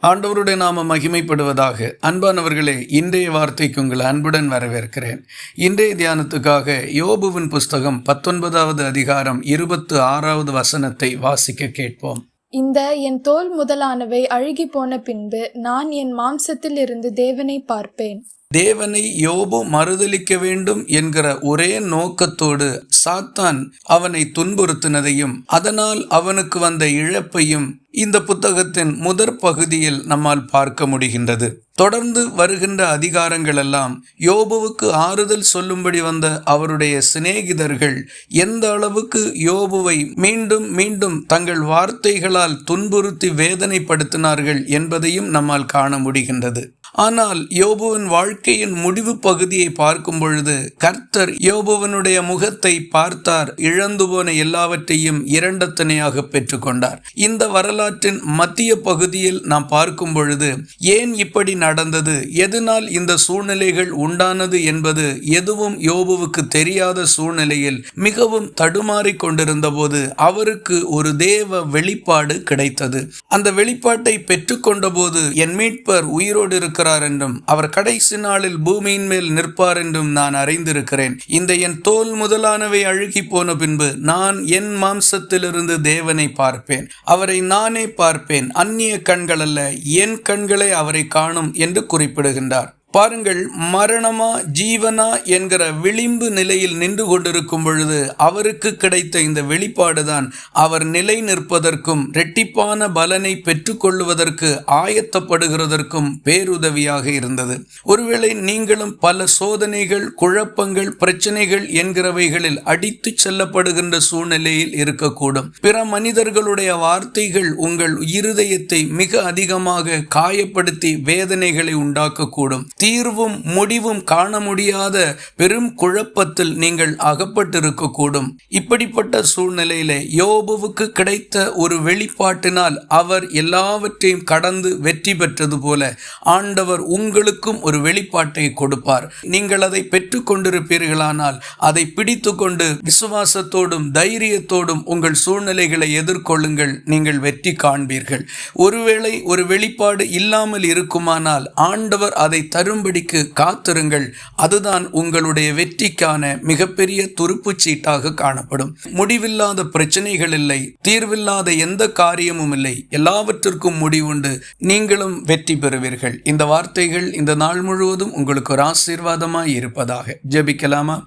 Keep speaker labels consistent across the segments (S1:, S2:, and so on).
S1: ஆண்டவருடைய நாம மகிமைப்படுவதாக. அன்பானவர்களே, இன்றைய வார்த்தைக்கு உங்கள் அன்புடன் வரவேற்கிறேன். இன்றைய தியானத்துக்காக யோபுவின் புஸ்தகம் 19வது அதிகாரம் 26வது வசனத்தை வாசிக்க கேட்போம்.
S2: இந்த என் தோல் முதலானவை அழுகி போன பின்பு நான் என் மாம்சத்தில் இருந்து தேவனை பார்ப்பேன்.
S1: தேவனை யோபு மறுதலிக்க வேண்டும் என்கிற ஒரே நோக்கத்தோடு சாத்தான் அவனை துன்புறுத்தினதையும் அதனால் அவனுக்கு வந்த இழப்பையும் இந்த புத்தகத்தின் முதற் பகுதியில் நம்மால் பார்க்க முடிகின்றது. தொடர்ந்து வருகின்ற அதிகாரங்கள் எல்லாம் யோபுவுக்கு ஆறுதல் சொல்லும்படி வந்த அவருடைய சிநேகிதர்கள் எந்த அளவுக்கு யோபுவை மீண்டும் மீண்டும் தங்கள் வார்த்தைகளால் துன்புறுத்தி வேதனைப்படுத்தினார்கள் என்பதையும் நம்மால் காண முடிகின்றது. ஆனால் யோபுவின் வாழ்க்கையின் முடிவு பகுதியை பார்க்கும் பொழுது கர்த்தர் யோபுவனுடைய முகத்தை பார்த்தார், இழந்து போன எல்லாவற்றையும் இரண்டத்தனையாக பெற்றுக்கொண்டார். இந்த வரலாற்றின் மத்திய பகுதியில் நாம் பார்க்கும் பொழுது ஏன் இப்படி நடந்தது, எதனால் இந்த சூழ்நிலைகள் உண்டானது என்பது எதுவும் யோபுவுக்கு தெரியாத சூழ்நிலையில் மிகவும் தடுமாறி கொண்டிருந்த போது அவருக்கு ஒரு தேவ வெளிப்பாடு கிடைத்தது. அந்த வெளிப்பாட்டை பெற்றுக்கொண்ட போது என் மீட்பர் உயிரோடு இருக்கிறார் என்றும் அவர் கடைசி நாளில் பூமியின் மேல் நிற்பார் என்றும் நான் அறிந்திருக்கிறேன். இந்த என் தோல் முதலானவை அழுகி போன பின்பு நான் என் மாம்சத்திலிருந்து தேவனை பார்ப்பேன், அவரை நானே பார்ப்பேன், அந்நிய கண்கள் அல்ல, என் கண்களே அவரை காணும் என்று குறிப்பிடுகின்றார். பாருங்கள், மரணமா ஜீவனா என்கிற விளிம்பு நிலையில் நின்று கொண்டிருக்கும் பொழுது அவருக்கு கிடைத்த இந்த வெளிப்பாடுதான் அவர் நிலை நிற்பதற்கும் இரட்டிப்பான பலனை பெற்றுக்கொள்வதற்கு ஆயத்தப்படுகிறதற்கும் பேருதவியாக இருந்தது. ஒருவேளை நீங்களும் பல சோதனைகள், குழப்பங்கள், பிரச்சனைகள் என்கிறவைகளில் அடித்து செல்லப்படுகின்ற சூழ்நிலையில் இருக்கக்கூடும். பிற மனிதர்களுடைய வார்த்தைகள் உங்கள் இருதயத்தை மிக அதிகமாக காயப்படுத்தி வேதனைகளை உண்டாக்கக்கூடும். தீர்வும் முடிவும் காண முடியாத பெரும் குழப்பத்தில் நீங்கள் அகப்பட்டிருக்கக்கூடும். இப்படிப்பட்ட சூழ்நிலையிலே யோபுவுக்கு கிடைத்த ஒரு வெளிப்பாட்டினால் அவர் எல்லாவற்றையும் கடந்து வெற்றி பெற்றது போல ஆண்டவர் உங்களுக்கும் ஒரு வெளிப்பாட்டை கொடுப்பார். நீங்கள் அதை பெற்று கொண்டிருப்பீர்களானால் அதை பிடித்து கொண்டு விசுவாசத்தோடும் தைரியத்தோடும் உங்கள் சூழ்நிலைகளை எதிர்கொள்ளுங்கள், நீங்கள் வெற்றி காண்பீர்கள். ஒருவேளை ஒரு வெளிப்பாடு இல்லாமல் இருக்குமானால் ஆண்டவர் அதை தரும்படிக்கு காத்திருங்கள். அதுதான் உங்களுடைய வெற்றிக்கான மிகப்பெரிய துருப்புச் சீட்டாக காணப்படும். முடிவில்லாத பிரச்சனைகள் இல்லை, தீர்வில்லாத எந்த காரியமும் இல்லை, எல்லாவற்றிற்கும் முடிவுண்டு. நீங்களும் வெற்றி பெறுவீர்கள். இந்த வார்த்தைகள் இந்த நாள் முழுவதும் உங்களுக்கு ஒரு ஆசீர்வாதமாய் இருப்பதாக. ஜெபிக்கலாமா?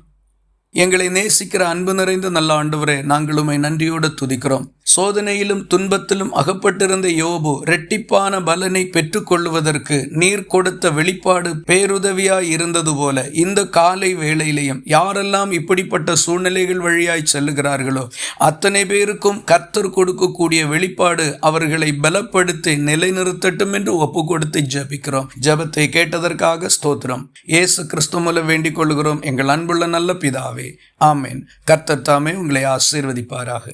S1: எங்களை நேசிக்கிற அன்பு நிறைந்த நல்ல ஆண்டவரே, நாங்கள் உம்மை நன்றியோடு துதிக்கிறோம். சோதனையிலும் துன்பத்திலும் அகப்பட்டிருந்த யோபு இரட்டிப்பான பலனை பெற்றுக்கொள்வதற்கு நீர் கொடுத்த வெளிப்பாடு பேருதவியாய் இருந்தது போல இந்த காலை வேளையிலையும் யாரெல்லாம் இப்படிப்பட்ட சூழ்நிலைகள் வழியாய் செல்லுகிறார்களோ அத்தனை பேருக்கும் கர்த்தர் கொடுக்கக்கூடிய வெளிப்பாடு அவர்களை பலப்படுத்தி நிலைநிறுத்தட்டும் என்று ஒப்பு கொடுத்து ஜெபிக்கிறோம். ஜெபத்தை கேட்டதற்காக ஸ்தோத்திரம். இயேசு கிறிஸ்து மூலம் வேண்டிக் கொள்கிறோம் எங்கள் அன்புள்ள நல்ல பிதாவே. ஆமேன். கர்த்தர் தாமே உங்களை ஆசீர்வதிப்பாராக.